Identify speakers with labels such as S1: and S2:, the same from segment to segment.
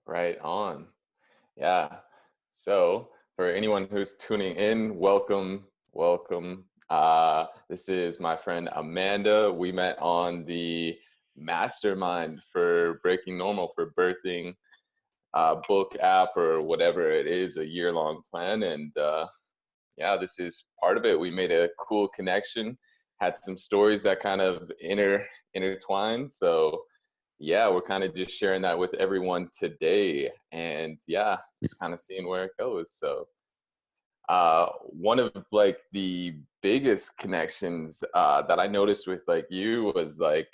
S1: Right on. Yeah. So for anyone who's tuning in, welcome, welcome. This is my friend Amanda. We met on the mastermind for Breaking Normal for birthing book app or whatever it is, a year-long plan. And yeah, this is part of it. We made a cool connection, had some stories that kind of intertwine. So yeah, we're kind of just sharing that with everyone today, and yeah, just kind of seeing where it goes. So one of like the biggest connections that I noticed with like you was like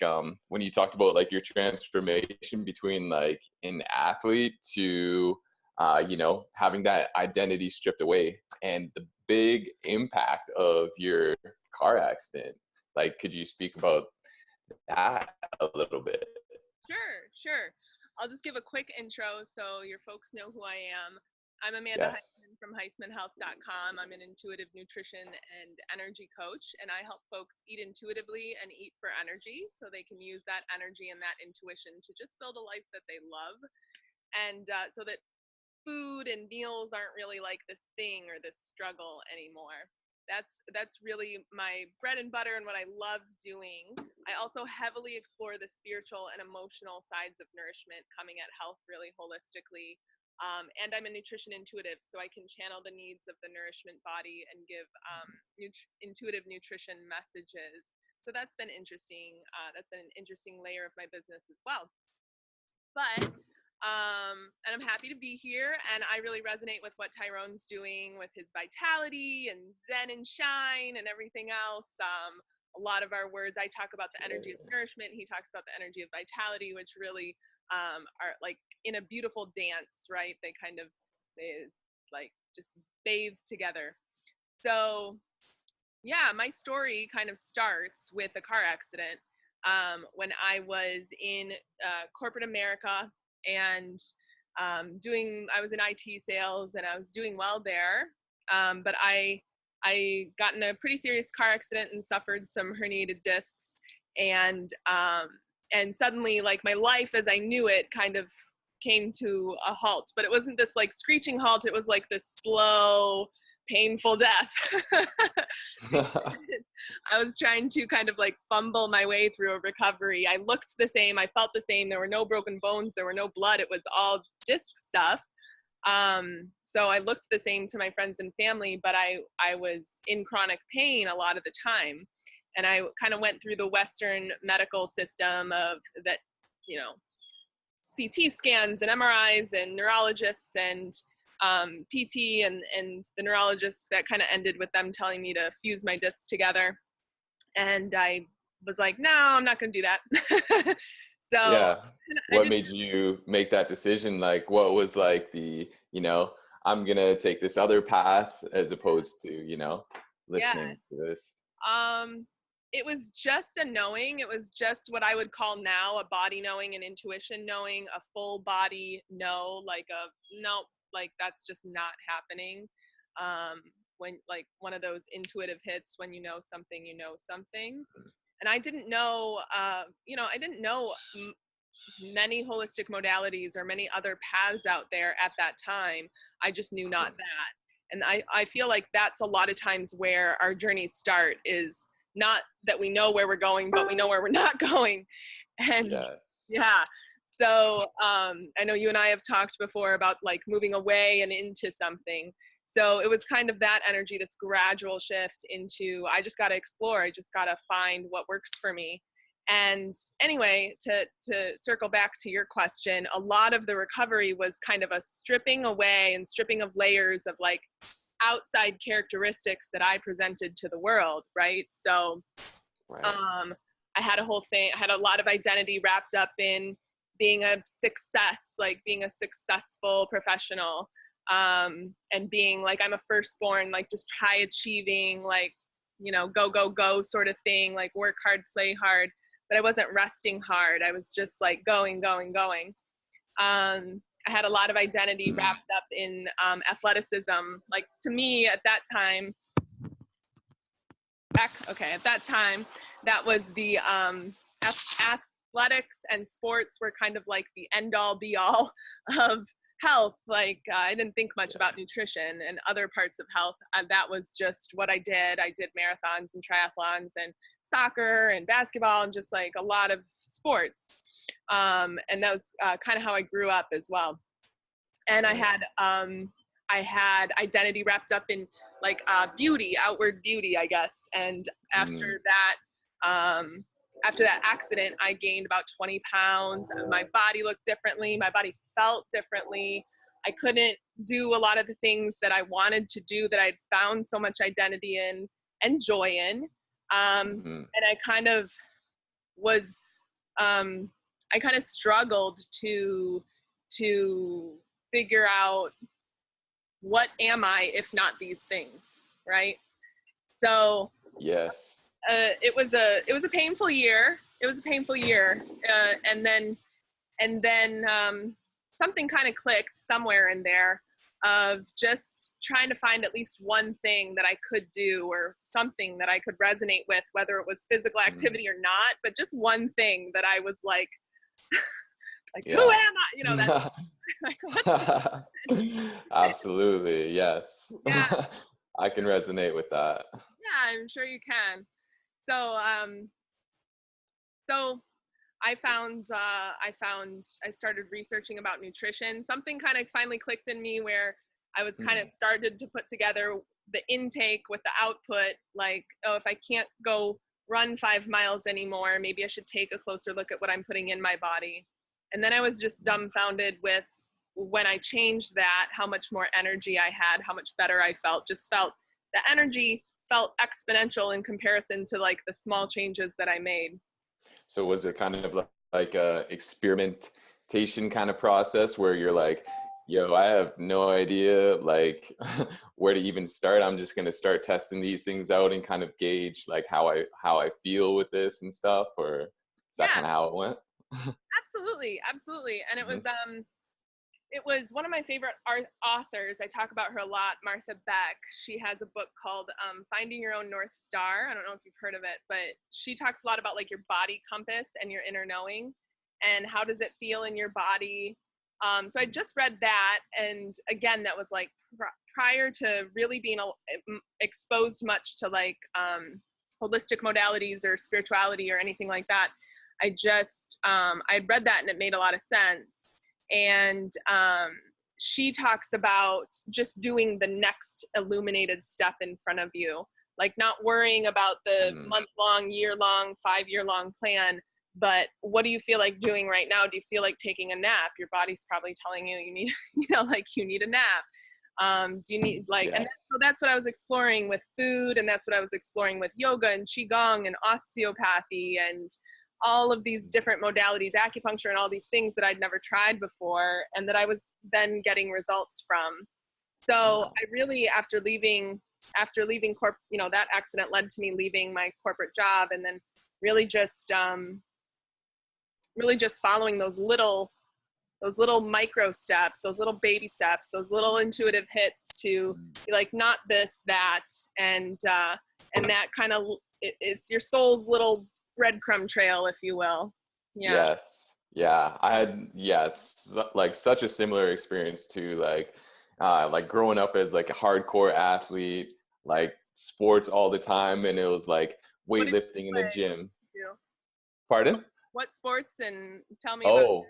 S1: when you talked about like your transformation between like an athlete to having that identity stripped away, and the big impact of your car accident. Like, could you speak about that a little bit?
S2: Sure. I'll just give a quick intro so your folks know who I am. I'm Amanda
S1: Yes.
S2: Heisman from HeismanHealth.com. I'm an intuitive nutrition and energy coach, and I help folks eat intuitively and eat for energy so they can use that energy and that intuition to just build a life that they love. And so that food and meals aren't really like this thing or this struggle anymore. That's really my bread and butter and what I love doing. I also heavily explore the spiritual and emotional sides of nourishment, coming at health really holistically. And I'm a nutrition intuitive, so I can channel the needs of the nourishment body and give intuitive nutrition messages. So that's been interesting. That's been an interesting layer of my business as well. But and I'm happy to be here, and I really resonate with what Tyrone's doing with his vitality and zen and shine and everything else. A lot of our words, I talk about the energy of nourishment, he talks about the energy of vitality, which really are like in a beautiful dance, right? They like just bathe together. So yeah, my story kind of starts with a car accident when I was in corporate America, and I was in IT sales and I was doing well there. But I got in a pretty serious car accident and suffered some herniated discs, and suddenly like my life as I knew it kind of came to a halt. But it wasn't this like screeching halt, it was like this slow, painful death. I was trying to kind of like fumble my way through a recovery. I looked the same, I felt the same. There were no broken bones, there were no blood. It was all disc stuff. So I looked the same to my friends and family, but I was in chronic pain a lot of the time. And I kind of went through the Western medical system of that, you know, CT scans and MRIs and neurologists and PT and the neurologists, that kind of ended with them telling me to fuse my discs together. And I was like, no, I'm not going to do that. So
S1: Yeah.
S2: I
S1: What
S2: did.
S1: made you make that decision? Like, what was like I'm gonna take this other path as opposed to,
S2: Yeah.
S1: listening to this?
S2: Um, it was just a knowing. It was just what I would call now a body knowing, an intuition knowing, a full body no, like a no, like that's just not happening. Um, when like one of those intuitive hits when you know something. And I didn't know, I didn't know many holistic modalities or many other paths out there at that time. I just knew not that. And I feel like that's a lot of times where our journeys start, is not that we know where we're going, but we know where we're not going. And
S1: Yes.
S2: yeah. So I know you and I have talked before about like moving away and into something. So it was kind of that energy, this gradual shift into, I just got to explore. I just got to find what works for me. And anyway, to circle back to your question, a lot of the recovery was kind of a stripping away and stripping of layers of like outside characteristics that I presented to the world, right? So
S1: Right.
S2: I had a whole thing, I had a lot of identity wrapped up in being a success, like being a successful professional, and being like, I'm a firstborn, like just high achieving, like, go sort of thing, like work hard, play hard. But I wasn't resting hard. I was just like going. I had a lot of identity wrapped up in athleticism. Like to me at that time, at that time, that was the athletics and sports were kind of like the end all be all of health. Like I didn't think much about nutrition and other parts of health. That was just what I did. I did marathons and triathlons and soccer and basketball and just like a lot of sports. And that was kind of how I grew up as well. And I had identity wrapped up in like beauty, outward beauty, I guess. And after that accident, I gained about 20 pounds. My body looked differently. My body felt differently. I couldn't do a lot of the things that I wanted to do that I'd found so much identity in and joy in. And I kind of was, I kind of struggled to figure out what am I if not these things, right? So
S1: yes.
S2: It was a painful year. It was a painful year, and then something kind of clicked somewhere in there of just trying to find at least one thing that I could do or something that I could resonate with, whether it was physical activity or not, but just one thing that I was like, who am I? You know, that's like,
S1: absolutely, yes.
S2: Yeah.
S1: I can resonate with that.
S2: Yeah, I'm sure you can. So, I started researching about nutrition. Something kind of finally clicked in me where I was kind of started to put together the intake with the output. Like, oh, if I can't go run 5 miles anymore, maybe I should take a closer look at what I'm putting in my body. And then I was just dumbfounded with when I changed that, how much more energy I had, how much better I felt. Just felt the energy felt exponential in comparison to like the small changes that I made.
S1: So was it kind of like a experimentation kind of process where you're like, yo, I have no idea like where to even start. I'm just gonna start testing these things out and kind of gauge like how I feel with this and stuff, or is that kind of how it went?
S2: Absolutely. And it was one of my favorite authors. I talk about her a lot, Martha Beck. She has a book called Finding Your Own North Star. I don't know if you've heard of it, but she talks a lot about like your body compass and your inner knowing and how does it feel in your body. So I just read that. And again, that was like prior to really being exposed much to like holistic modalities or spirituality or anything like that. I read that and it made a lot of sense. And she talks about just doing the next illuminated step in front of you, like not worrying about the month-long, year-long, 5-year-long plan, but what do you feel like doing right now? Do you feel like taking a nap? Your body's probably telling you you need, you need a nap. Do you need so that's what I was exploring with food, and that's what I was exploring with yoga and qigong and osteopathy and all of these different modalities, acupuncture and all these things that I'd never tried before and that I was then getting results from. So I really, after leaving that accident led to me leaving my corporate job and then really just following those little micro steps, those little baby steps, those little intuitive hits to be like, not this, that, and that kind of, it's your soul's little breadcrumb trail, if you will.
S1: Yes. Yeah. I had, like such a similar experience to like growing up as like a hardcore athlete, like sports all the time. And it was like weightlifting in the gym. Pardon?
S2: What sports? And tell me about.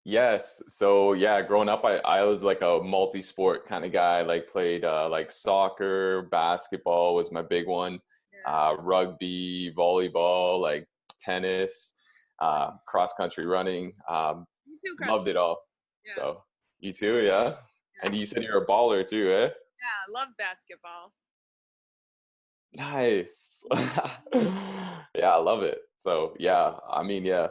S1: Yes. So yeah, growing up, I was like a multi-sport kind of guy, like played like soccer, basketball was my big one. Rugby, volleyball, like tennis, cross country running.
S2: You too,
S1: loved it all. Yeah. So you too, yeah? And you said you're a baller too, eh?
S2: Yeah, I love basketball.
S1: Nice. Yeah, I love it. So yeah, I mean, yeah,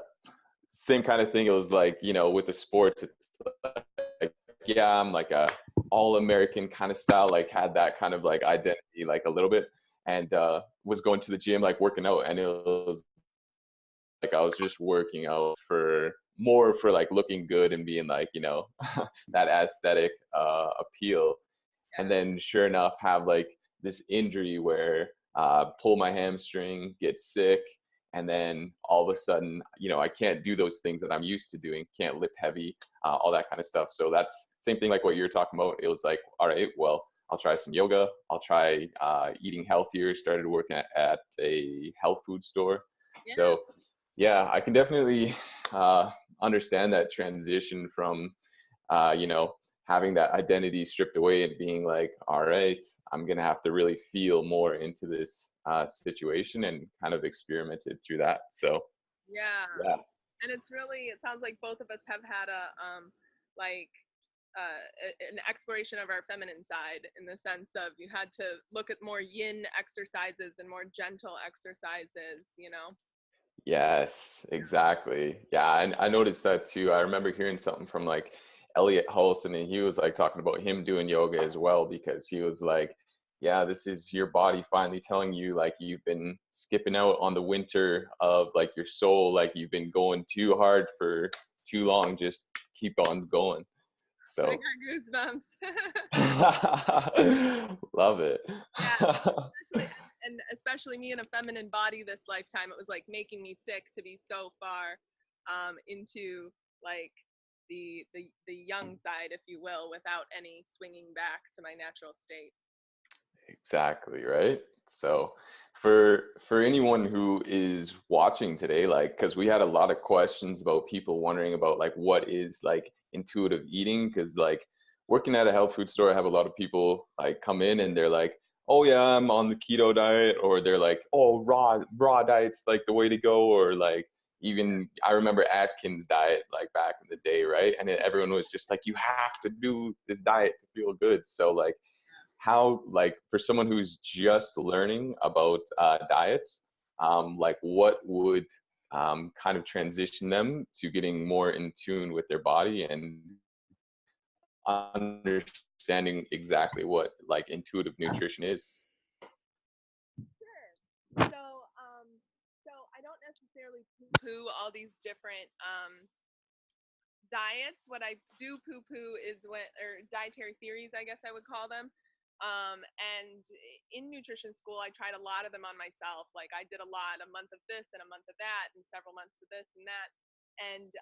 S1: same kind of thing. It was like, with the sports, it's like, yeah, I'm like a all-American kind of style, like had that kind of like identity, like a little bit. And was going to the gym, like working out, and it was like I was just working out for like looking good and being like, that aesthetic appeal. And then sure enough, have like this injury where pull my hamstring, get sick, And then all of a sudden, I can't do those things that I'm used to doing, can't lift heavy, all that kind of stuff. So that's same thing like what you're talking about. It was like, all right, well, I'll try some yoga. I'll try eating healthier, started working at a health food store.
S2: Yeah.
S1: So yeah, I can definitely understand that transition from, having that identity stripped away and being like, all right, I'm going to have to really feel more into this situation and kind of experimented through that. So,
S2: Yeah.
S1: yeah.
S2: And it sounds like both of us have had like, an exploration of our feminine side, in the sense of you had to look at more yin exercises and more gentle exercises,
S1: Yes, exactly. Yeah, and I noticed that too. I remember hearing something from like Elliot Hulson, and he was like talking about him doing yoga as well, because he was like, yeah, this is your body finally telling you like you've been skipping out on the winter of like your soul, like you've been going too hard for too long, just keep on going.
S2: I
S1: So
S2: got goosebumps.
S1: love it.
S2: Yeah, especially and especially me in a feminine body this lifetime, it was like making me sick to be so far into like the young side, if you will, without any swinging back to my natural state.
S1: Exactly, right? So for anyone who is watching today, like, because we had a lot of questions about people wondering about like what is like intuitive eating, because like working at a health food store, I have a lot of people like come in and they're like, oh yeah, I'm on the keto diet, or they're like, oh, raw diet's like the way to go, or like even I remember Atkins diet like back in the day, right? And then everyone was just like, you have to do this diet to feel good. So like how, like, for someone who's just learning about diets, like what would kind of transition them to getting more in tune with their body and understanding exactly what like intuitive nutrition is?
S2: Sure. So I don't necessarily poo-poo all these different diets. What I do poo-poo is or dietary theories, I guess I would call them. And in nutrition school, I tried a lot of them on myself. Like I did a month of this and a month of that, and several months of this and that. And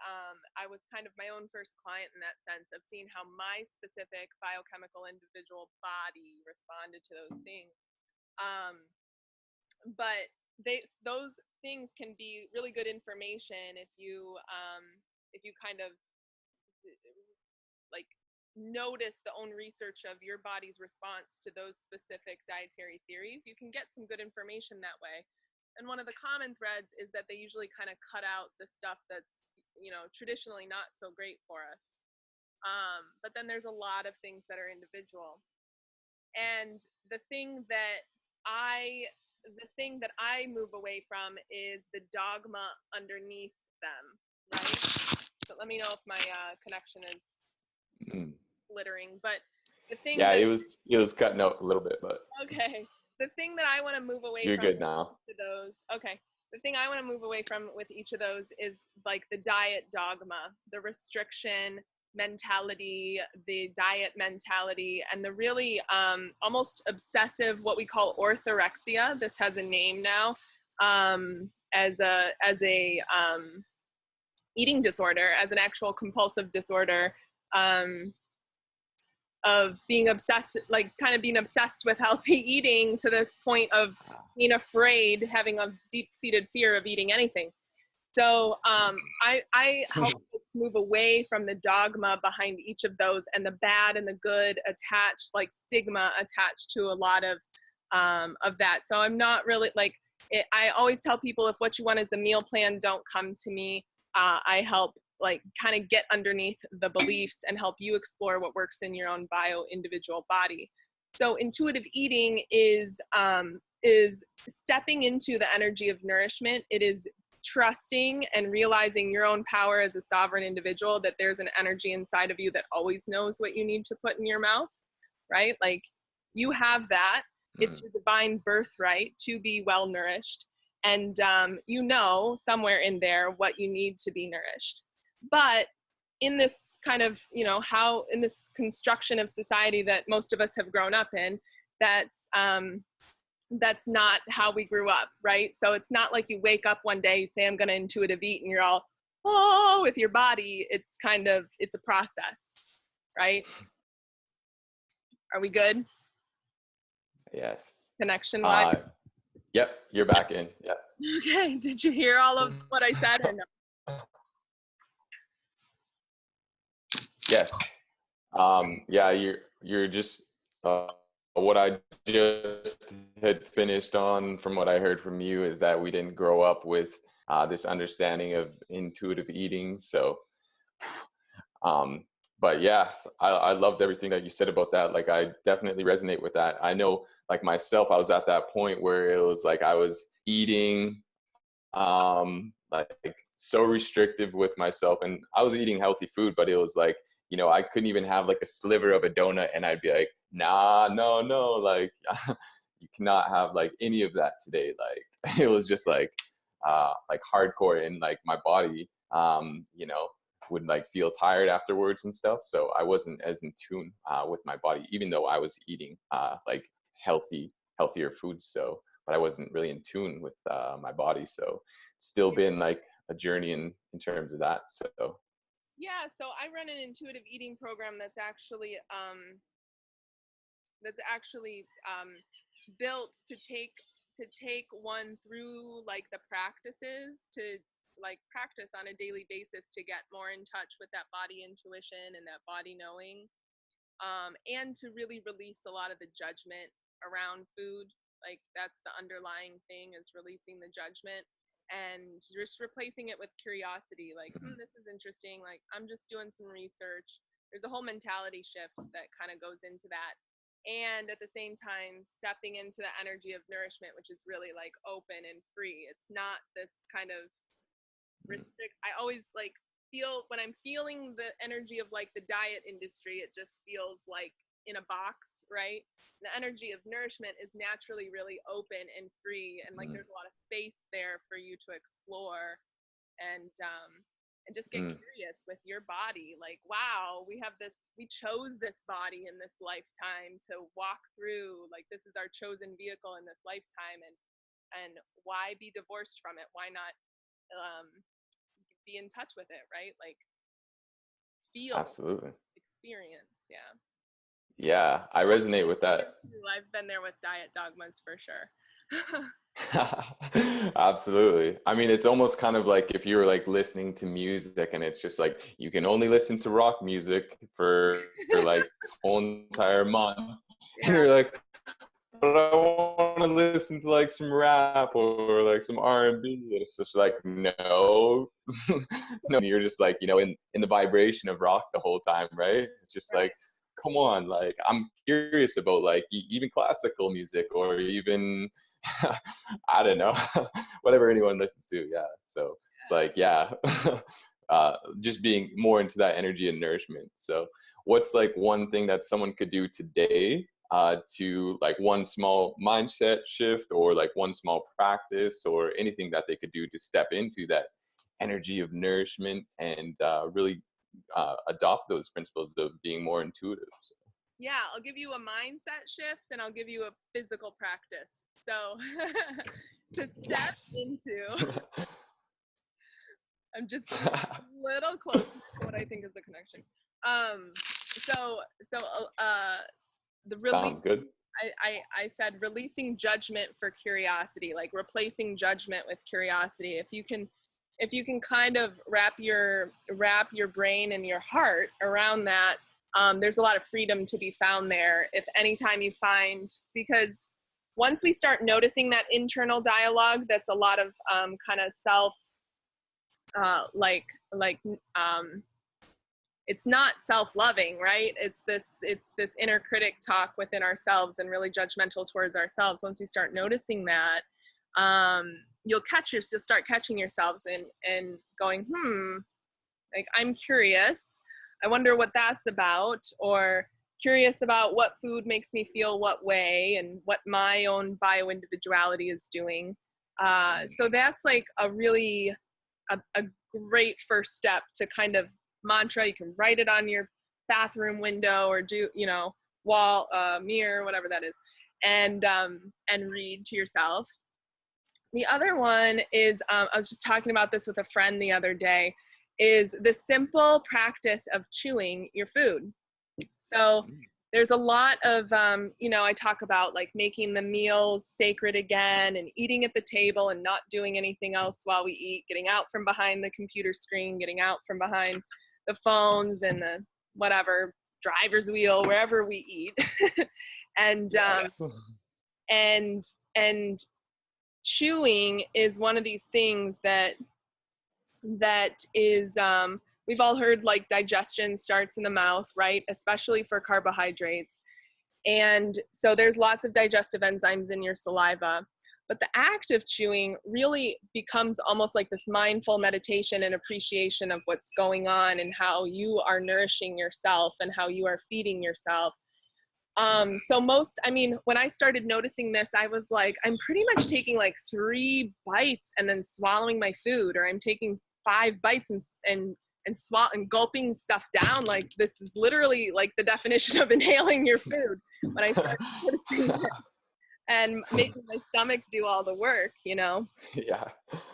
S2: I was kind of my own first client in that sense of seeing how my specific biochemical individual body responded to those things. Um, but those things can be really good information if you kind of like notice the own research of your body's response to those specific dietary theories. You can get some good information that way. And one of the common threads is that they usually kind of cut out the stuff that's traditionally not so great for us. But then there's a lot of things that are individual. And the thing that I move away from is the dogma underneath them, right? So let me know if my connection is glittering. But the thing
S1: Yeah,
S2: that
S1: it was cutting out a little bit, but
S2: okay, the thing that I want to move away
S1: you're
S2: from
S1: good now.
S2: with those, okay, the thing I want to move away from with each of those is like the diet dogma, the restriction mentality, the diet mentality, and the really almost obsessive, what we call orthorexia. This has a name now, as a eating disorder, as an actual compulsive disorder, of being obsessed, like kind of being obsessed with healthy eating to the point of being afraid, having a deep-seated fear of eating anything. So I help folks move away from the dogma behind each of those, and the bad and the good attached, like stigma attached to a lot of that. So I'm not really like, I always tell people, if what you want is a meal plan, don't come to me. I help like kind of get underneath the beliefs and help you explore what works in your own individual body. So intuitive eating is stepping into the energy of nourishment. It is trusting and realizing your own power as a sovereign individual, that there's an energy inside of you that always knows what you need to put in your mouth, right? Like you have that. It's your divine birthright to be well nourished. And somewhere in there what you need to be nourished. But in this kind of, in this construction of society that most of us have grown up in, that's that's not how we grew up, right? So it's not like you wake up one day, you say, I'm going to intuitive eat, and you're all, oh, with your body. It's kind of, it's a process, right? Are we good?
S1: Yes.
S2: Connection wise?
S1: Yep, you're back in. Yep.
S2: Okay. Did you hear all of what I said or no?
S1: Yes. Yeah, you're just what I just had finished on from what I heard from you is that we didn't grow up with this understanding of intuitive eating. So, um, but yeah, I loved everything that you said about that. Like, I definitely resonate with that. I know, like myself, I was at that point where it was like I was eating like so restrictive with myself, and I was eating healthy food, but it was like, I couldn't even have like a sliver of a donut, and I'd be like, nah, no, like you cannot have like any of that today. Like it was just like hardcore, and like my body would like feel tired afterwards and stuff, so I wasn't as in tune with my body, even though I was eating like healthier foods. So, but I wasn't really in tune with my body. So still been like a journey in terms of that. So
S2: Yeah, so I run an intuitive eating program that's actually built to take one through like the practices to like practice on a daily basis to get more in touch with that body intuition and that body knowing, and to really release a lot of the judgment around food. Like that's the underlying thing, is releasing the judgment and just replacing it with curiosity. Like, this is interesting. Like, I'm just doing some research. There's a whole mentality shift that kind of goes into that. And at the same time, stepping into the energy of nourishment, which is really like open and free. It's not this kind of restrict. I always like feel when I'm feeling the energy of like the diet industry, it just feels like in a box, right? The energy of nourishment is naturally really open and free, and like there's a lot of space there for you to explore and just get curious with your body. Like, wow, we chose this body in this lifetime to walk through. Like, this is our chosen vehicle in this lifetime, and why be divorced from it? Why not be in touch with it, right? Like, feel,
S1: absolutely.
S2: experience. Yeah.
S1: Yeah, I resonate with that.
S2: I've been there with diet dogmas for sure.
S1: Absolutely. I mean, it's almost kind of like if you were like listening to music and it's just like you can only listen to rock music for like this whole entire month. Yeah. And you're like, but I want to listen to like some rap or like some R&B. And it's just like, no, no. You're just like, in the vibration of rock the whole time, right? It's just like, come on, like I'm curious about like even classical music or even I don't know, whatever anyone listens to. Yeah. So it's like, yeah, just being more into that energy and nourishment. So what's like one thing that someone could do today to like one small mindset shift or like one small practice or anything that they could do to step into that energy of nourishment and really adopt those principles of being more intuitive? So.
S2: Yeah, I'll give you a mindset shift and I'll give you a physical practice. So to step into, I'm just a little closer to what I think is the connection. The release.
S1: Sounds good.
S2: I said releasing judgment for curiosity, like replacing judgment with curiosity. If you can kind of wrap your brain and your heart around that, there's a lot of freedom to be found there. If anytime you find, because once we start noticing that internal dialogue, that's a lot of kind of self, it's not self-loving, right? It's this inner critic talk within ourselves and really judgmental towards ourselves. Once we start noticing that, you'll start catching yourselves and going, like, I'm curious. I wonder what that's about, or curious about what food makes me feel what way and what my own bio-individuality is doing. So that's like a really a great first step to kind of mantra. You can write it on your bathroom window or do, wall, mirror, whatever that is. and read to yourself. The other one is, I was just talking about this with a friend the other day, is the simple practice of chewing your food. So there's a lot of, I talk about like making the meals sacred again and eating at the table and not doing anything else while we eat, getting out from behind the computer screen, getting out from behind the phones and the whatever driver's wheel, wherever we eat. and, and chewing is one of these things that is, we've all heard like digestion starts in the mouth, right? Especially for carbohydrates. And so there's lots of digestive enzymes in your saliva. But the act of chewing really becomes almost like this mindful meditation and appreciation of what's going on and how you are nourishing yourself and how you are feeding yourself. When I started noticing this, I was like, I'm pretty much taking like 3 bites and then swallowing my food, or I'm taking 5 bites and gulping stuff down. Like, this is literally like the definition of inhaling your food. When I started noticing it and making my stomach do all the work,
S1: Yeah.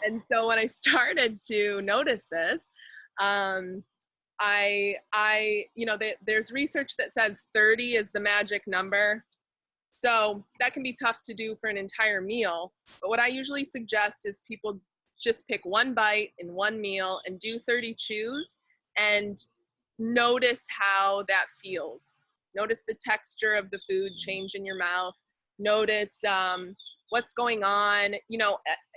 S2: And so when I started to notice this, there's research that says 30 is the magic number. So that can be tough to do for an entire meal. But what I usually suggest is people just pick 1 bite in 1 meal and do 30 chews and notice how that feels. Notice the texture of the food change in your mouth. Notice what's going on.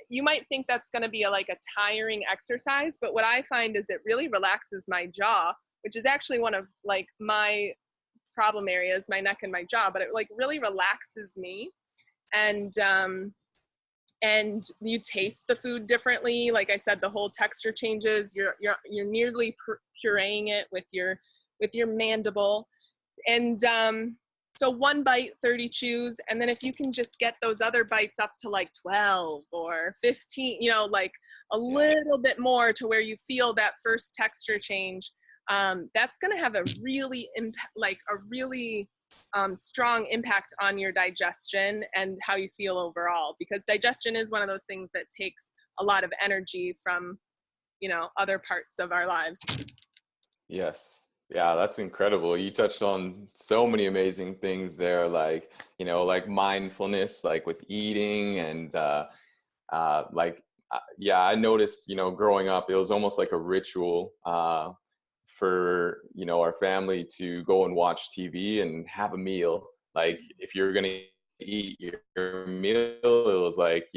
S2: You might think that's going to be a tiring exercise, but what I find is it really relaxes my jaw, which is actually one of like my problem areas, my neck and my jaw, but it like really relaxes me. And you taste the food differently. Like I said, the whole texture changes. You're nearly pureeing it with your mandible. And so 1 bite, 30 chews. And then if you can just get those other bites up to like 12 or 15, like a little bit more to where you feel that first texture change, that's going to have a really strong impact on your digestion and how you feel overall, because digestion is one of those things that takes a lot of energy from, other parts of our lives.
S1: Yes. Yeah, that's incredible. You touched on so many amazing things there, like, like mindfulness, like with eating and I noticed, growing up, it was almost like a ritual for, our family to go and watch TV and have a meal. Like if you're going to eat your meal, it was like,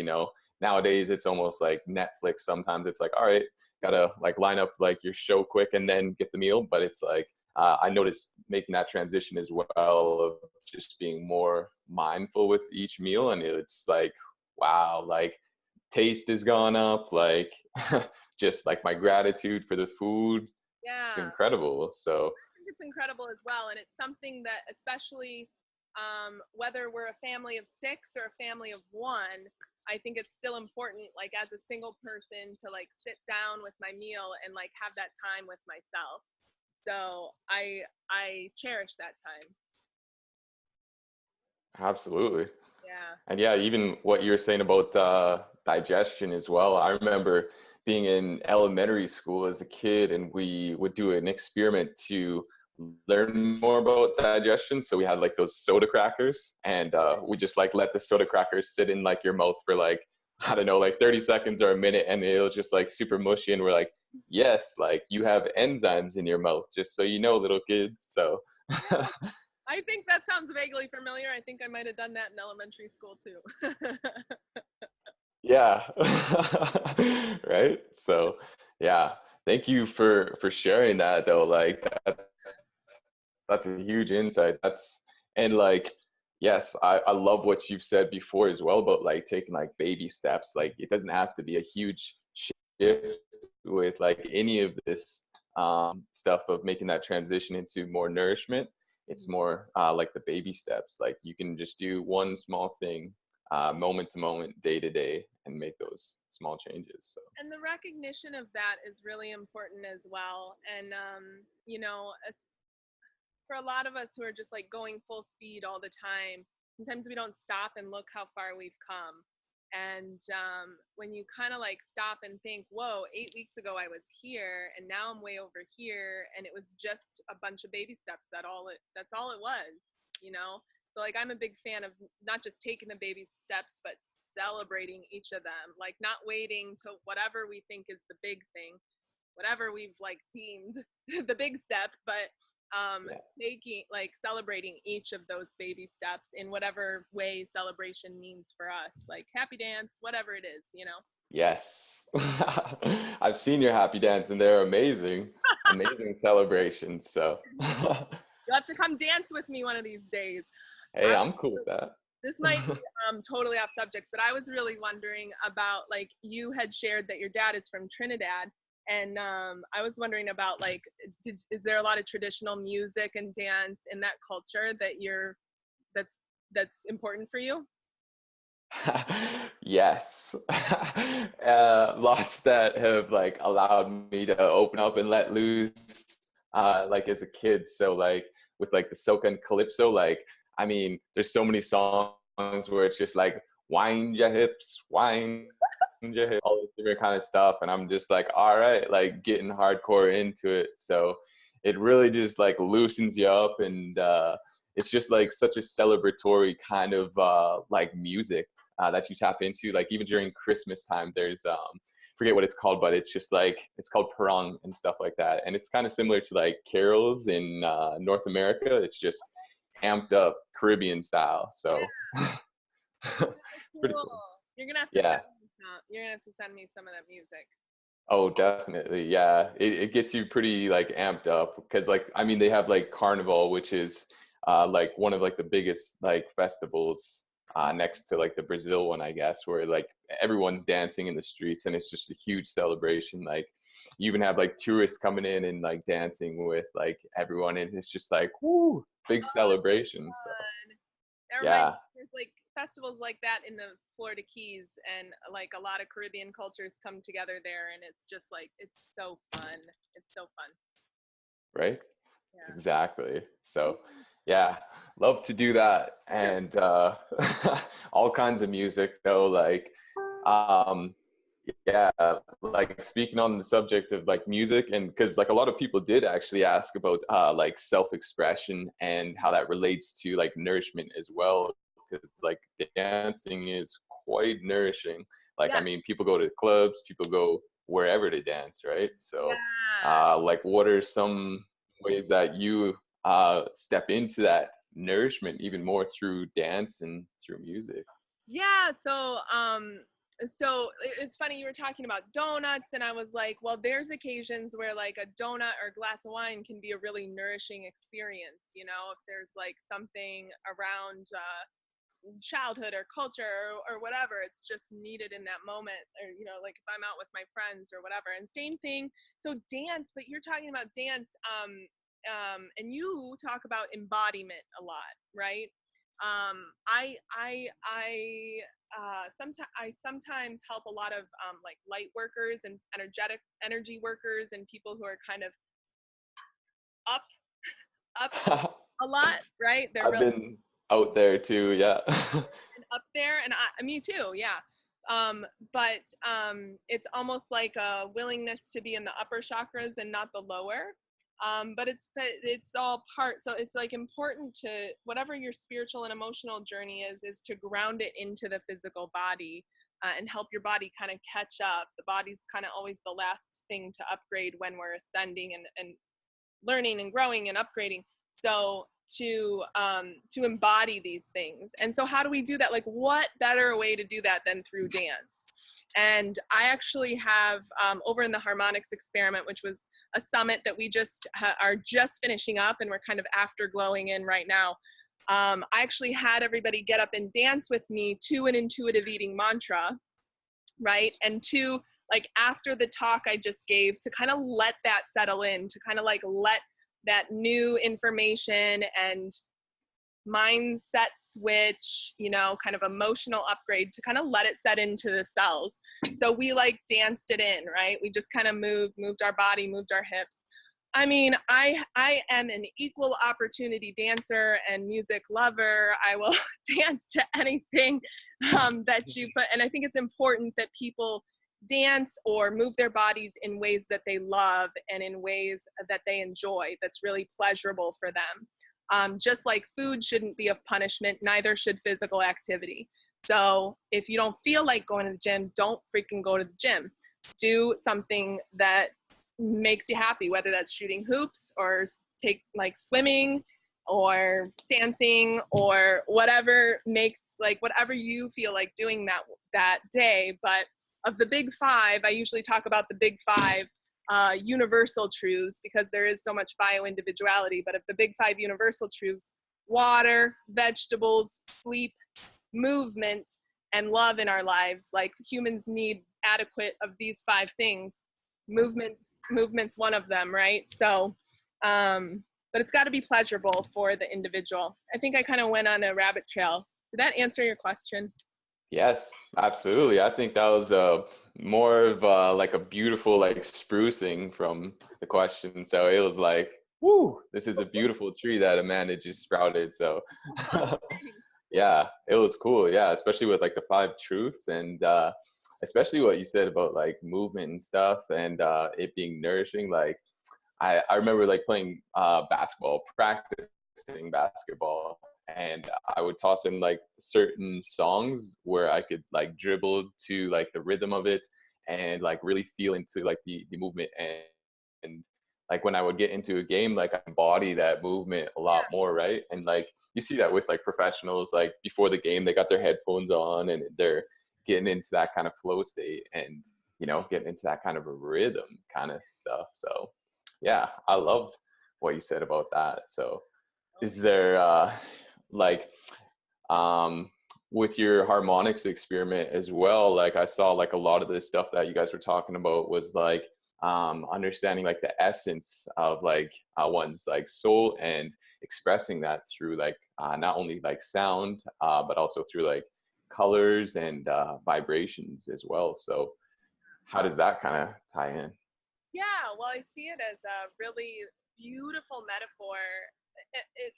S1: nowadays it's almost like Netflix. Sometimes it's like, all right, gotta like line up like your show quick and then get the meal. But it's like, I noticed making that transition as well of just being more mindful with each meal. And it's like, wow, like taste has gone up, like just like my gratitude for the food. It's
S2: Yeah.
S1: incredible. So
S2: I think it's incredible as well. And it's something that, especially whether we're a family of 6 or a family of 1, I think it's still important, like as a single person, to like sit down with my meal and like have that time with myself. So I cherish that time.
S1: absolutely.
S2: Yeah.
S1: And yeah, even what you're saying about digestion as well. I remember being in elementary school as a kid, and we would do an experiment to learn more about digestion. So we had like those soda crackers, and we just like let the soda crackers sit in like your mouth for like, I don't know, like 30 seconds or a minute, and it was just like super mushy. And we're like, yes, like you have enzymes in your mouth, just so you know, little kids. So
S2: I think that sounds vaguely familiar. I think I might have done that in elementary school too.
S1: yeah. Right. So yeah, thank you for sharing that though. Like that's a huge insight. And like, yes, I love what you've said before as well about like taking like baby steps. Like it doesn't have to be a huge shift with like any of this stuff of making that transition into more nourishment. It's more like the baby steps. Like you can just do one small thing, moment to moment, day to day, and make those small changes. So.
S2: And the recognition of that is really important as well. And for a lot of us who are just like going full speed all the time, sometimes we don't stop and look how far we've come. And when you kind of like stop and think, whoa, 8 weeks ago I was here and now I'm way over here, and it was just a bunch of baby steps. That's all it was, you know? So like I'm a big fan of not just taking the baby steps, but celebrating each of them, like not waiting to whatever we think is the big thing, whatever we've like deemed the big step, but celebrating each of those baby steps in whatever way celebration means for us, like happy dance, whatever it is, you know.
S1: Yes. I've seen your happy dance and they're amazing. Amazing celebrations. So
S2: You'll have to come dance with me one of these days.
S1: hey, I'm cool with that.
S2: This might be totally off subject, but I was really wondering about, like, you had shared that your dad is from Trinidad, and I was wondering about, like, is there a lot of traditional music and dance in that culture that's important for you?
S1: Yes. Lots that have like allowed me to open up and let loose like as a kid. So like with like the soca and calypso, like I mean, there's so many songs where it's just like wind your hips, wind your hips, all this different kind of stuff. And I'm just like, all right, like getting hardcore into it. So it really just like loosens you up, and it's just like such a celebratory kind of like music that you tap into. Like even during Christmas time, there's forget what it's called, but it's just like it's called parang and stuff like that. And it's kind of similar to like carols in North America. It's just amped up Caribbean style. So it's pretty
S2: Cool.
S1: cool.
S2: You're gonna have to
S1: Yeah.
S2: send me some of that music.
S1: Oh, definitely. Yeah. It gets you pretty like amped up because like, I mean, they have like Carnival, which is like one of like the biggest like festivals next to like the Brazil one, I guess, where like everyone's dancing in the streets and it's just a huge celebration. Like you even have like tourists coming in and like dancing with like everyone, and it's just like, whoo, big celebration. So
S2: That reminds
S1: yeah.
S2: me, there's like festivals like that in the Florida Keys, and like a lot of Caribbean cultures come together there, and it's just like it's so fun. It's so fun.
S1: Right.
S2: Yeah.
S1: Exactly. So yeah, love to do that. And all kinds of music though, like um yeah, like speaking on the subject of like music, and because like a lot of people did actually ask about like self-expression and how that relates to like nourishment as well, because like dancing is quite nourishing. Like I
S2: Yeah.
S1: mean, people go to clubs, people go wherever to dance, right? So
S2: Yeah.
S1: like what are some ways that you step into that nourishment even more through dance and through music?
S2: Yeah. So it's funny, you were talking about donuts, and I was like, well, there's occasions where like a donut or a glass of wine can be a really nourishing experience. You know, if there's like something around childhood or culture or whatever, it's just needed in that moment. Or, you know, like if I'm out with my friends or whatever. And same thing, so dance, but you're talking about dance, and you talk about embodiment a lot, right? I sometimes help a lot of like light workers and energy workers and people who are kind of up up a lot, right? They're
S1: I've
S2: really
S1: been out there too, yeah.
S2: up there, and me too, yeah. But it's almost like a willingness to be in the upper chakras and not the lower. But it's all part. So it's like important to whatever your spiritual and emotional journey is to ground it into the physical body, and help your body kind of catch up. The body's kind of always the last thing to upgrade when we're ascending and learning and growing and upgrading. So to embody these things. And so how do we do that? Like, what better way to do that than through dance? And I actually have over in the harmonics experiment, which was a summit that we are just finishing up, and we're kind of afterglowing in right now. I actually had everybody get up and dance with me to an intuitive eating mantra, right? And to, like, after the talk I just gave, to kind of let that settle in, to kind of like let that new information and mindset switch, you know, kind of emotional upgrade, to kind of let it set into the cells. So we like danced it in, right? We just kind of moved our body, moved our hips. I mean, I am an equal opportunity dancer and music lover. I will dance to anything that you put. And I think it's important that people dance or move their bodies in ways that they love and in ways that they enjoy, that's really pleasurable for them. Just like food shouldn't be a punishment, neither should physical activity. So if you don't feel like going to the gym, don't freaking go to the gym. Do something that makes you happy, whether that's shooting hoops or take like swimming or dancing or whatever makes, like whatever you feel like doing that day. But of the big five, I usually talk about the big five universal truths, because there is so much bio individuality. But of the big five universal truths, water, vegetables, sleep, movement, and love in our lives, like humans need adequate of these five things. Movement's one of them, right? So but it's got to be pleasurable for the individual. I think I kind of went on a rabbit trail. Did that answer your question?
S1: Yes, absolutely. I think that was more of like a beautiful like sprucing from the question. So it was like, woo, this is a beautiful tree that Amanda just sprouted. So yeah, it was cool. Yeah, especially with like the five truths, and especially what you said about like movement and stuff, and it being nourishing. Like I remember like playing basketball, practicing basketball, and I would toss in like certain songs where I could like dribble to like the rhythm of it and like really feel into like the movement, and like when I would get into a game, like I embody that movement a lot more, right? And like you see that with like professionals, like before the game, they got their headphones on and they're getting into that kind of flow state and, you know, getting into that kind of a rhythm kind of stuff. So yeah, I loved what you said about that. So is there like with your harmonics experiment as well, like I saw like a lot of this stuff that you guys were talking about was like understanding like the essence of like one's like soul and expressing that through like not only like sound but also through like colors and vibrations as well. So how does that kind of tie in?
S2: Yeah, well, I see it as a really beautiful metaphor.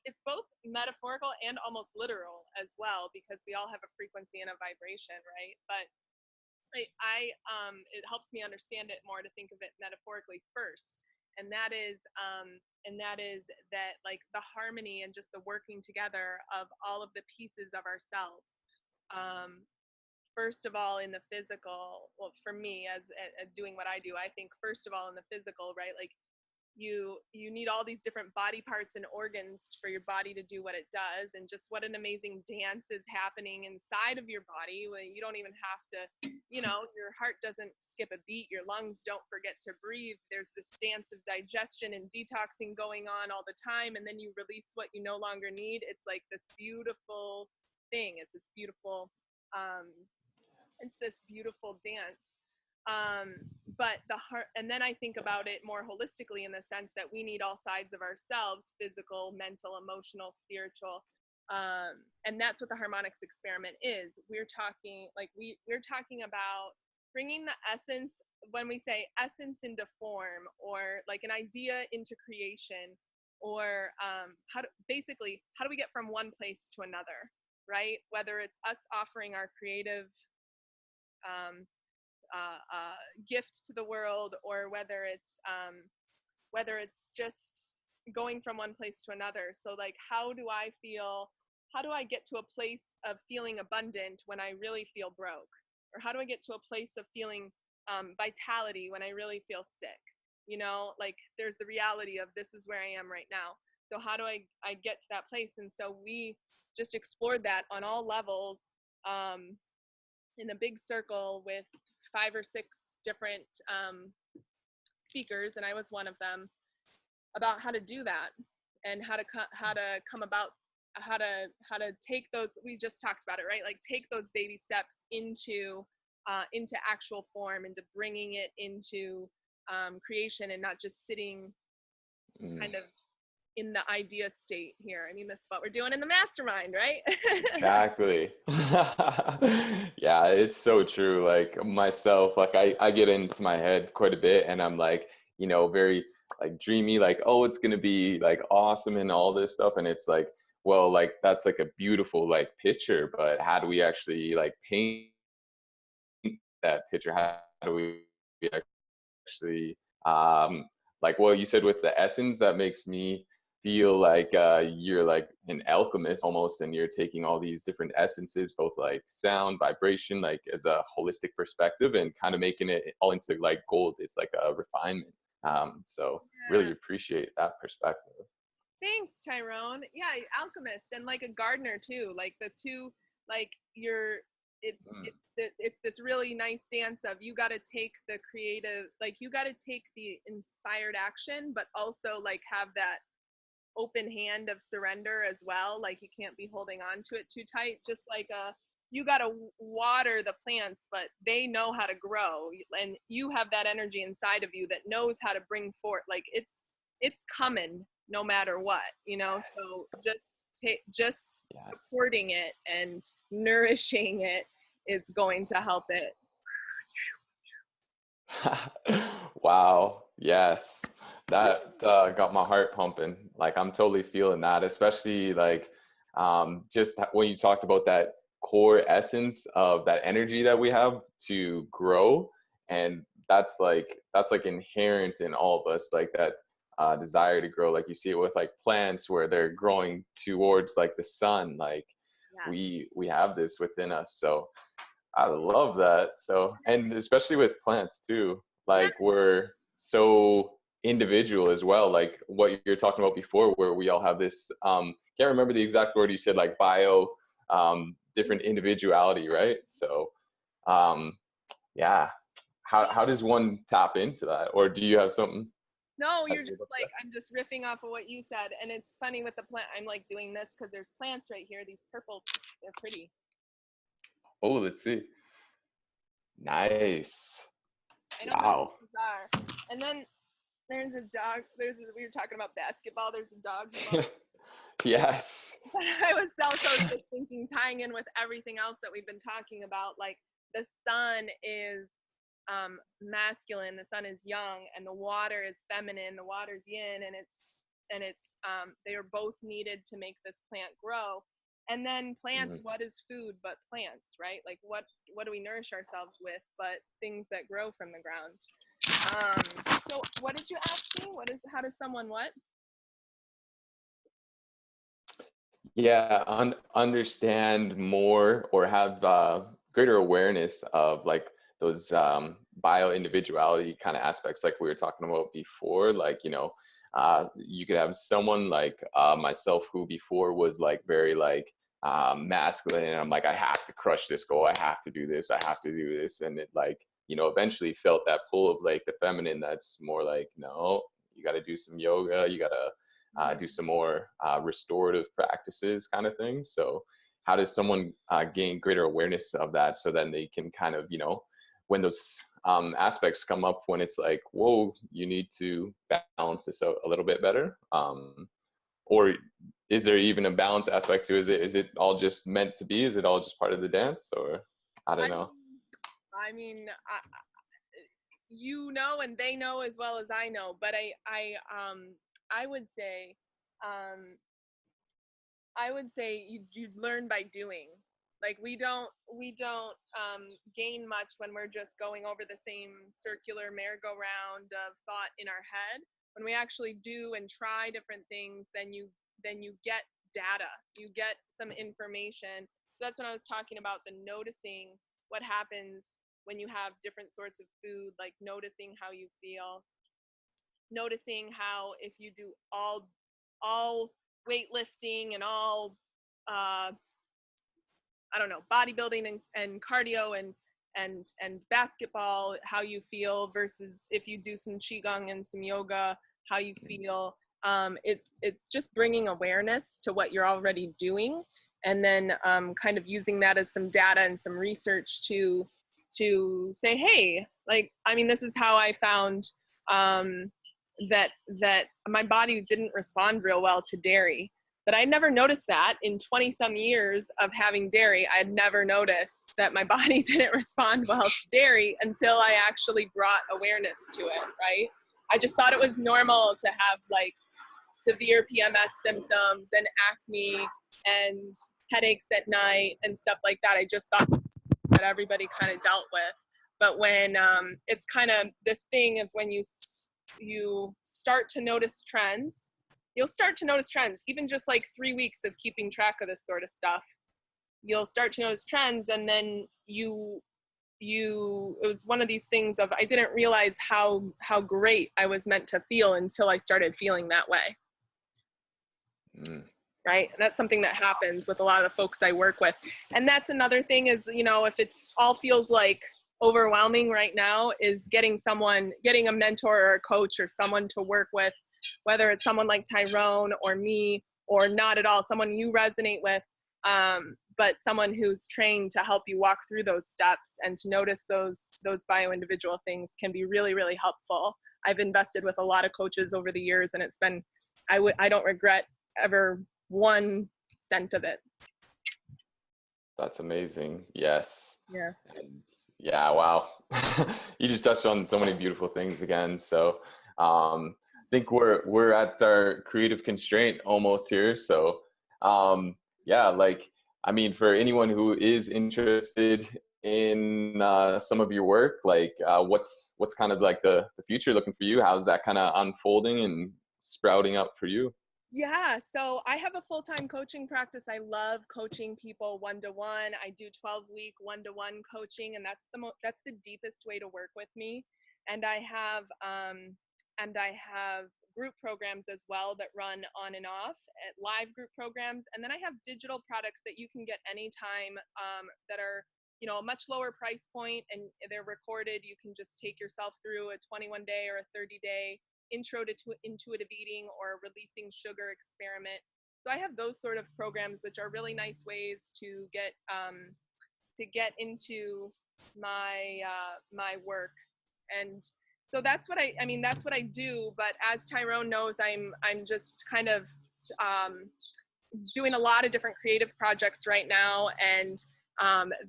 S2: It's both metaphorical and almost literal as well, because we all have a frequency and a vibration, right? But it helps me understand it more to think of it metaphorically first, and that is that like the harmony and just the working together of all of the pieces of ourselves. First of all, in the physical, well, for me as doing what I do, I think first of all in the physical, right? Like you need all these different body parts and organs for your body to do what it does, and just what an amazing dance is happening inside of your body when you don't even have to, you know, your heart doesn't skip a beat, your lungs don't forget to breathe. There's this dance of digestion and detoxing going on all the time, and then you release what you no longer need. It's like this beautiful thing. It's this beautiful dance. But the heart, and then I think about it more holistically in the sense that we need all sides of ourselves: physical, mental, emotional, spiritual. And that's what the harmonics experiment is. We're talking like we're talking about bringing the essence, when we say essence into form, or like an idea into creation, or how do we get from one place to another, right? Whether it's us offering our creative gift to the world, or whether it's just going from one place to another. So like, how do I get to a place of feeling abundant when I really feel broke? Or how do I get to a place of feeling vitality when I really feel sick? You know, like there's the reality of this is where I am right now. So how do I get to that place? And so we just explored that on all levels in a big circle with 5 or 6 different speakers, and I was one of them, about how to do that, and how to come about how to take those, we just talked about it, right? Like take those baby steps into actual form, into bringing it into creation, and not just sitting kind of in the idea state here. I mean, this is what we're doing in the mastermind, right?
S1: Exactly. Yeah, it's so true. Like myself, like I get into my head quite a bit, and I'm like, you know, very like dreamy, like, oh, it's gonna be like awesome and all this stuff. And it's like, well, like that's like a beautiful like picture, but how do we actually like paint that picture? How do we actually like what you said with the essence, that makes me feel like you're like an alchemist almost, and you're taking all these different essences, both like sound, vibration, like as a holistic perspective, and kind of making it all into like gold. It's like a refinement. So really
S2: Yeah.
S1: appreciate that perspective.
S2: Thanks, Tyrone. Yeah, alchemist and like a gardener too. Like the two, like you're,
S1: Mm.
S2: it's this really nice dance of you got to take the creative, like you got to take the inspired action, but also like have that open hand of surrender as well. Like you can't be holding on to it too tight. Just like you got to water the plants, but they know how to grow, and you have that energy inside of you that knows how to bring forth. Like it's coming no matter what, you know. So just
S1: Yes.
S2: supporting it and nourishing it is going to help it.
S1: Wow. Yes. That got my heart pumping. Like I'm totally feeling that, especially like just when you talked about that core essence of that energy that we have to grow. And that's like inherent in all of us, like that desire to grow. Like you see it with like plants where they're growing towards like the sun. Like
S2: Yes.
S1: we have this within us. So I love that. So, and especially with plants too,
S2: Yeah.
S1: like we're so individual as well. Like what you're talking about before, where we all have this, can't remember the exact word you said, like bio, different individuality, right? So, um, yeah. How does one tap into that? Or do you have something
S2: No,
S1: that
S2: you're
S1: you're
S2: just
S1: about to
S2: like,
S1: say?
S2: I'm just riffing off of what you said. And it's funny with the plant. I'm like doing this because there's plants right here. These purple, they're pretty.
S1: Oh, let's see. Nice.
S2: I know how
S1: Wow.
S2: these are. And then there's a dog. We were talking about basketball. There's a dog.
S1: Yes.
S2: But I was also just thinking, tying in with everything else that we've been talking about, like the sun is masculine, the sun is yang, and the water is feminine, the water's yin, and it's they are both needed to make this plant grow. And then plants,
S1: Mhm.
S2: what is food but plants, right? Like what do we nourish ourselves with but things that grow from the ground? So what did you ask me? What is how does someone what?
S1: Yeah, understand more or have greater awareness of like those bio individuality kind of aspects, like we were talking about before. Like, you know, you could have someone like myself, who before was like very like masculine, and I'm like, I have to crush this goal, I have to do this, I have to do this. And it like, you know, eventually felt that pull of like the feminine that's more like, no, you got to do some yoga, you got to do some more restorative practices kind of thing. So how does someone gain greater awareness of that, so then they can kind of, you know, when those aspects come up, when it's like, whoa, you need to balance this out a little bit better, or is there even a balance aspect to it? Is it all just meant to be? Is it all just part of the dance? Or I
S2: I
S1: don't know.
S2: mean, I mean, you know, and they know as well as I know. But I would say, um, I would say you learn by doing. Like we don't gain much when we're just going over the same circular merry-go-round of thought in our head. When we actually do and try different things, then you get data, you get some information. So that's when I was talking about the noticing what happens when you have different sorts of food, like noticing how you feel, noticing how if you do all weightlifting and all uh, I don't know, bodybuilding and cardio and basketball, how you feel versus if you do some qigong and some yoga, how you feel. It's just bringing awareness to what you're already doing, and then kind of using that as some data and some research to say, hey, like I mean, this is how I found that my body didn't respond real well to dairy. But I never noticed that in 20 some years of having dairy. I had never noticed that my body didn't respond well to dairy until I actually brought awareness to it, right? I just thought it was normal to have like severe PMS symptoms and acne and headaches at night and stuff like that. I just thought that everybody kind of dealt with. But when it's kind of this thing of when you start to notice trends, you'll start to notice trends, even just like 3 weeks of keeping track of this sort of stuff. You'll start to notice trends, and then it was one of these things of I didn't realize how great I was meant to feel until I started feeling that way. Right? And that's something that happens with a lot of the folks I work with. And that's another thing is, you know, if it's all feels like overwhelming right now, is getting a mentor or a coach or someone to work with, whether it's someone like Tyrone or me or not at all, someone you resonate with, but someone who's trained to help you walk through those steps and to notice those bio-individual things can be really, really helpful. I've invested with a lot of coaches over the years, and it's been, I don't regret ever 1 cent of it.
S1: That's amazing. Yes.
S2: Yeah.
S1: And yeah, wow. You just touched on so many beautiful things again. So I think we're at our creative constraint almost here. So yeah, like, I mean, for anyone who is interested in some of your work, like what's kind of like the future looking for you? How's that kind of unfolding and sprouting up for you?
S2: Yeah, so I have a full-time coaching practice. I love coaching people one-to-one. I do 12-week one-to-one coaching, and that's the deepest way to work with me. And I have group programs as well that run on and off, live group programs. And then I have digital products that you can get anytime, that are, you know, a much lower price point, and they're recorded. You can just take yourself through a 21-day or a 30-day intro to intuitive eating or releasing sugar experiment. So I have those sort of programs, which are really nice ways to get into my my work. And so that's what that's what I do. But as Tyrone knows, I'm just kind of doing a lot of different creative projects right now, and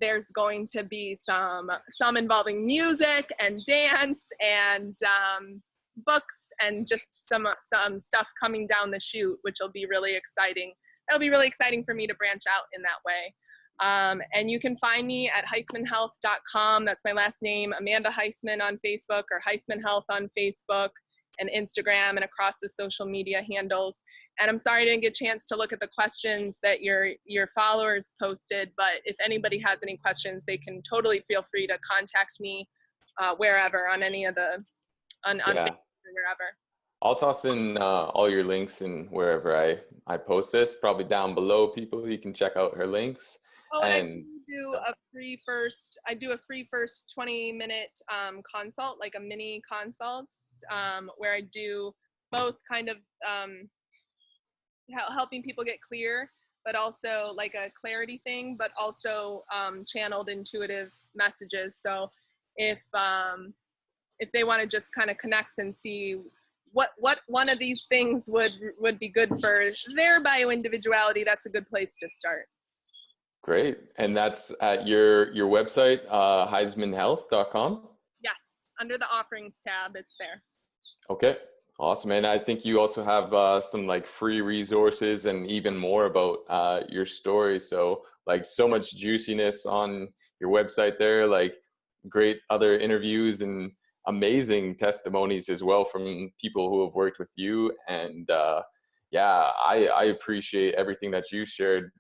S2: there's going to be some involving music and dance and books and just some stuff coming down the chute, which will be really exciting. It'll be really exciting for me to branch out in that way. And you can find me at heismanhealth.com. That's my last name, Amanda Heisman on Facebook, or Heisman Health on Facebook and Instagram and across the social media handles. And I'm sorry I didn't get a chance to look at the questions that your followers posted, but if anybody has any questions, they can totally feel free to contact me wherever, on any of the, on Facebook or wherever.
S1: I'll toss in all your links and wherever I post this, probably down below, people. You can check out her links.
S2: Oh, and I do a free first 20-minute consult, like a mini consult, where I do both kind of helping people get clear, but also like a clarity thing, but also channeled intuitive messages. So if they want to just kind of connect and see what one of these things would be good for their bio-individuality, that's a good place to start.
S1: Great. And that's at your website, heismanhealth.com?
S2: Yes, under the offerings tab, it's there.
S1: Okay, awesome. And I think you also have some like free resources and even more about your story. So like so much juiciness on your website there, like great other interviews and amazing testimonies as well from people who have worked with you. And yeah, I appreciate everything that you shared,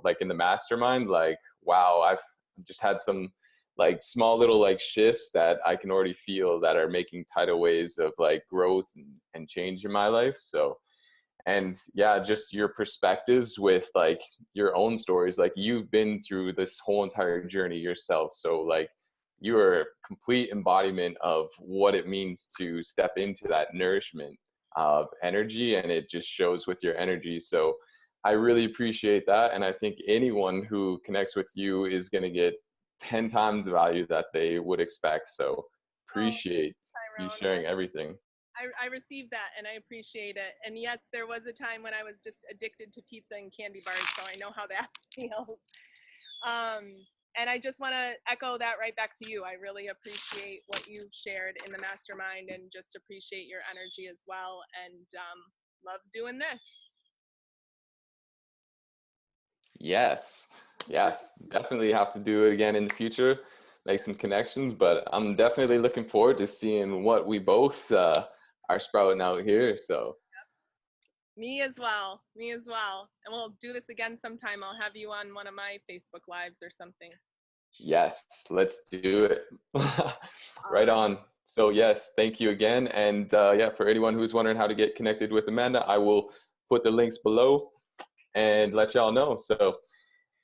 S1: like in the mastermind. Like, wow, I've just had some like small little like shifts that I can already feel that are making tidal waves of like growth and change in my life. So, and yeah, just your perspectives with like your own stories, like you've been through this whole entire journey yourself. So like you are a complete embodiment of what it means to step into that nourishment of energy, and it just shows with your energy. So I really appreciate that. And I think anyone who connects with you is going to get 10 times the value that they would expect. So appreciate you sharing everything.
S2: I received that, and I appreciate it. And yet there was a time when I was just addicted to pizza and candy bars, so I know how that feels. And I just want to echo that right back to you. I really appreciate what you shared in the mastermind and just appreciate your energy as well. And love doing this.
S1: Yes, definitely have to do it again in the future, make some connections, but I'm definitely looking forward to seeing what we both are sprouting out here. So
S2: Me as well. Me as well. And we'll do this again sometime. I'll have you on one of my Facebook Lives or something.
S1: yes, let's do it. Right
S2: right.
S1: on. So yes, thank you again. And yeah, for anyone who's wondering how to get connected with Amanda, I will put the links below and let y'all know. So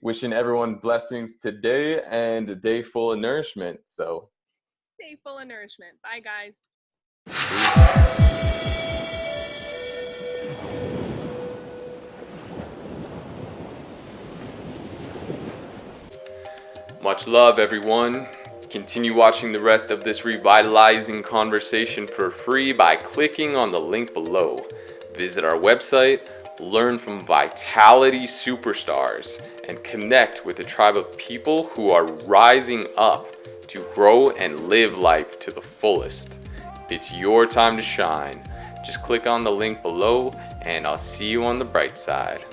S1: wishing everyone blessings today and a day full of nourishment. So
S2: Stay full of nourishment. Bye, guys.
S1: much love, everyone. Continue watching the rest of this revitalizing conversation for free by clicking on the link below. Visit our website, learn from vitality superstars, and connect with a tribe of people who are rising up to grow and live life to the fullest. It's your time to shine. Just click on the link below, and I'll see you on the bright side.